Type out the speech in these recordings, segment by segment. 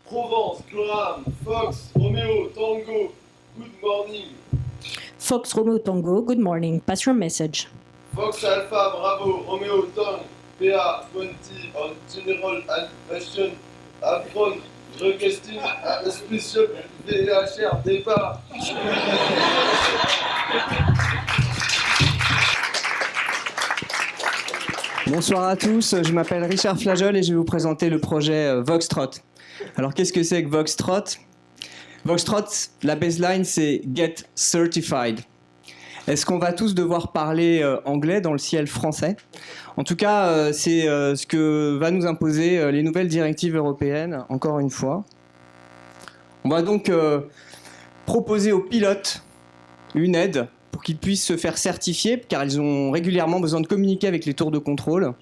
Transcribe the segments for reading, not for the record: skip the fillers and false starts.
Provence, Graham, Fox, Romeo, Tango, good morning. Fox Romeo Tango, good morning. Pass your message. Fox Alpha Bravo, Romeo Tango, PA 20 on General Aviation, Apron, requesting a special VHR départ. Bonsoir à tous, je m'appelle Richard Flajol et je vais vous présenter le projet Voxtrot. Alors qu'est-ce que c'est que Voxtrot ? Voxtrot, la baseline c'est Get Certified. Est-ce qu'on va tous devoir parler anglais dans le ciel français ? En tout cas, c'est ce que va nous imposer les nouvelles directives européennes, encore une fois. On va donc proposer aux pilotes une aide pour qu'ils puissent se faire certifier, car ils ont régulièrement besoin de communiquer avec les tours de contrôle.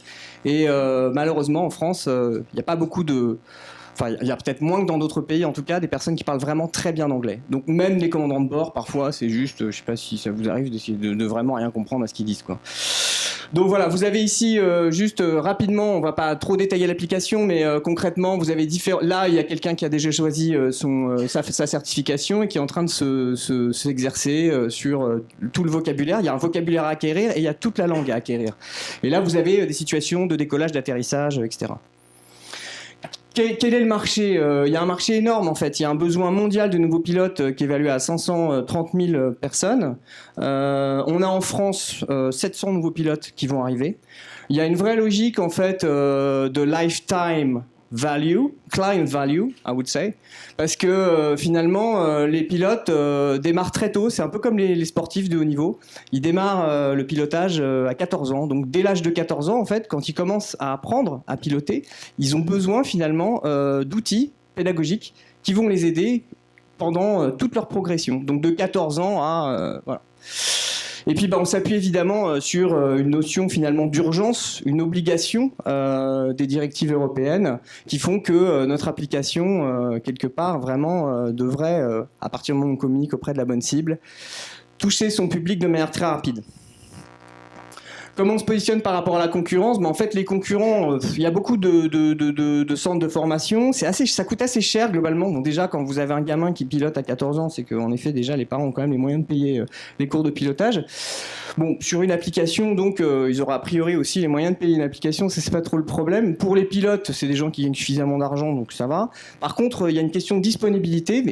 Et malheureusement, en France, il n'y a pas beaucoup de... Enfin, il y a peut-être moins que dans d'autres pays, en tout cas, des personnes qui parlent vraiment très bien anglais. Donc même les commandants de bord, parfois, c'est juste, je ne sais pas si ça vous arrive d'essayer de vraiment rien comprendre à ce qu'ils disent, quoi. Donc voilà, vous avez ici, juste rapidement, on ne va pas trop détailler l'application, mais concrètement, vous avez différents... Là, il y a quelqu'un qui a déjà choisi sa certification et qui est en train de s'exercer sur tout le vocabulaire. Il y a un vocabulaire à acquérir et il y a toute la langue à acquérir. Et là, vous avez des situations de décollage, d'atterrissage, etc. Quel est le marché ? Il y a un marché énorme en fait. Il y a un besoin mondial de nouveaux pilotes qui est évalué à 530 000 personnes. On a en France 700 nouveaux pilotes qui vont arriver. Il y a une vraie logique en fait de lifetime value, client value, I would say, parce que finalement les pilotes démarrent très tôt. C'est un peu comme les sportifs de haut niveau. Ils démarrent le pilotage à 14 ans. Donc dès l'âge de 14 ans, en fait, quand ils commencent à apprendre à piloter, ils ont besoin finalement d'outils pédagogiques qui vont les aider pendant toute leur progression. Donc de 14 ans à voilà. Et puis on s'appuie évidemment sur une notion finalement d'urgence, une obligation des directives européennes qui font que notre application, quelque part, vraiment devrait, à partir du moment où on communique auprès de la bonne cible, toucher son public de manière très rapide. Comment on se positionne par rapport à la concurrence ? En fait, les concurrents, il y a beaucoup de centres de formation. Ça coûte assez cher globalement. Donc déjà, quand vous avez un gamin qui pilote à 14 ans, c'est qu'en effet, déjà, les parents ont quand même les moyens de payer les cours de pilotage. Bon, sur une application, donc, ils auront a priori aussi les moyens de payer une application. Ça, c'est pas trop le problème. Pour les pilotes, c'est des gens qui gagnent suffisamment d'argent, donc ça va. Par contre, il y a une question de disponibilité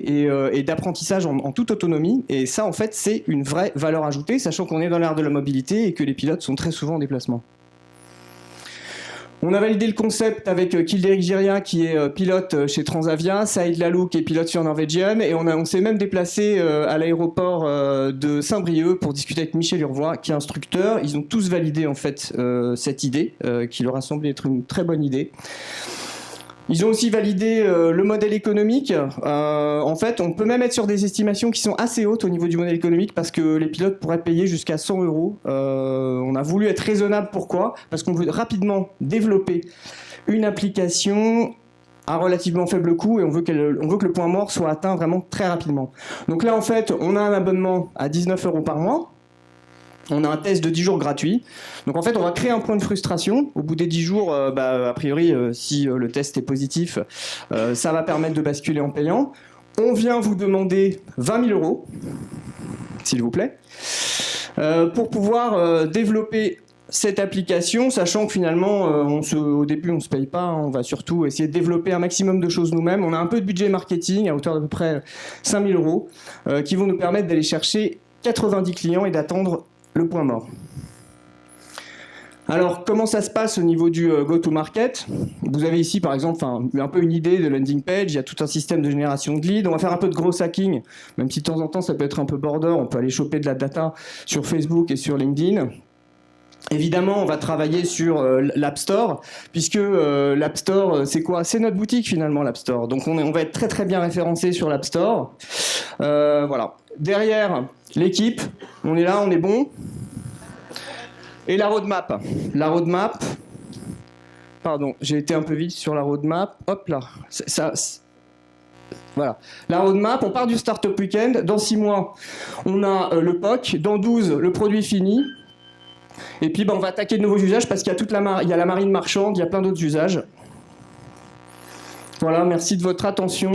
et d'apprentissage en toute autonomie. Et ça, en fait, c'est une vraie valeur ajoutée, sachant qu'on est dans l'ère de la mobilité et que les pilotes sont très souvent en déplacement. On a validé le concept avec Kilderic Giria qui est pilote chez Transavia, Saïd Lalou qui est pilote sur Norwegian et on s'est même déplacé à l'aéroport de Saint-Brieuc pour discuter avec Michel Urvois qui est instructeur. Ils ont tous validé en fait cette idée qui leur a semblé être une très bonne idée. Ils ont aussi validé le modèle économique. En fait, on peut même être sur des estimations qui sont assez hautes au niveau du modèle économique parce que les pilotes pourraient payer jusqu'à 100 €. On a voulu être raisonnable. Pourquoi ? Parce qu'on veut rapidement développer une application à relativement faible coût et on veut que le point mort soit atteint vraiment très rapidement. Donc là, en fait, on a un abonnement à 19 € par mois. On a un test de 10 jours gratuit. Donc en fait, on va créer un point de frustration. Au bout des 10 jours, a priori, si le test est positif, ça va permettre de basculer en payant. On vient vous demander 20 000 €, s'il vous plaît, pour pouvoir développer cette application, sachant que finalement, au début, on ne se paye pas. On va surtout essayer de développer un maximum de choses nous-mêmes. On a un peu de budget marketing à hauteur d'à peu près 5 000 € qui vont nous permettre d'aller chercher 90 clients et d'attendre le point mort. Alors, comment ça se passe au niveau du go-to-market ? Vous avez ici, par exemple, un peu une idée de landing page. Il y a tout un système de génération de leads. On va faire un peu de gros hacking, même si de temps en temps, ça peut être un peu border. On peut aller choper de la data sur Facebook et sur LinkedIn. Évidemment, on va travailler sur l'App Store, puisque l'App Store, c'est quoi ? C'est notre boutique, finalement, l'App Store. Donc, on va être très, très bien référencé sur l'App Store. Voilà. Derrière, l'équipe, on est là, on est bon. Et la roadmap. La roadmap, pardon, j'ai été un peu vite sur la roadmap. Hop là, voilà. La roadmap, on part du Startup Weekend. Dans 6 mois, on a le POC. Dans 12, le produit fini. Et puis, on va attaquer de nouveaux usages parce qu'il y a il y a la marine marchande, il y a plein d'autres usages. Voilà, merci de votre attention.